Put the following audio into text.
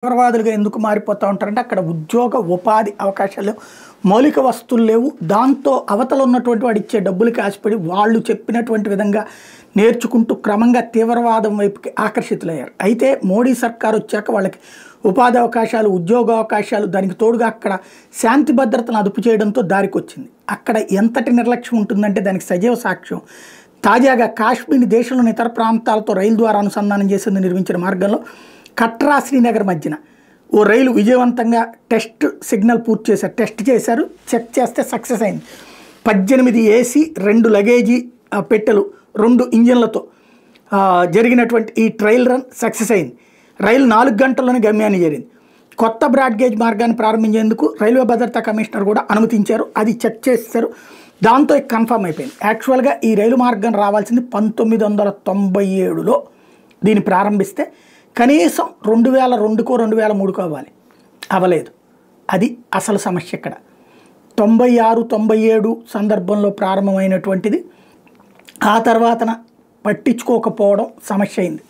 తీవ్రవాదులుగా ఎందుకు మారిపోతూ ఉంటారంటే అక్కడ ఉద్యోగ ఉపాధి అవకాశాలు మౌలిక వస్తువులు లేవు. దాంతో అవతల ఉన్నటువంటి వాడు ఇచ్చే డబ్బులకి ఆశపడి వాళ్ళు చెప్పినటువంటి విధంగా నేర్చుకుంటూ క్రమంగా తీవ్రవాదం వైపుకి ఆకర్షితులయ్యారు. అయితే మోడీ సర్కార్ వచ్చాక వాళ్ళకి ఉపాధి అవకాశాలు, ఉద్యోగ అవకాశాలు, దానికి తోడుగా అక్కడ శాంతి భద్రతను అదుపు చేయడంతో దారికి వచ్చింది. అక్కడ ఎంతటి నిర్లక్ష్యం ఉంటుందంటే దానికి సజీవ సాక్ష్యం తాజాగా కాశ్మీర్ దేశంలోని ఇతర ప్రాంతాలతో రైలు ద్వారా అనుసంధానం చేసేందుకు నిర్మించిన మార్గంలో కట్రా శ్రీనగర్ మధ్యన ఓ రైలు విజయవంతంగా టెస్ట్ సిగ్నల్ పూర్తి చేశారు. టెస్ట్ చేశారు, చెక్ చేస్తే సక్సెస్ అయింది. 18 ఏసీ 2 లగేజీ పెట్టెలు 2 ఇంజన్లతో జరిగినటువంటి ఈ ట్రయల్ రన్ సక్సెస్ అయింది. రైలు 4 గంటల్లోనే గమ్యాన్ని చేరింది. కొత్త బ్రాడ్గేజ్ మార్గాన్ని ప్రారంభించేందుకు రైల్వే భద్రతా కమిషనర్ కూడా అనుమతించారు. అది చెక్ చేశారు. దాంతో కన్ఫర్మ్ అయిపోయింది. యాక్చువల్గా ఈ రైలు మార్గం రావాల్సింది 1997లో దీన్ని ప్రారంభిస్తే కనీసం 2002కో 2003కో అవ్వాలి, అవ్వలేదు. అది అసలు సమస్య. ఇక్కడ 96, 97 సందర్భంలో ప్రారంభమైనటువంటిది ఆ తర్వాతన పట్టించుకోకపోవడం సమస్య అయింది.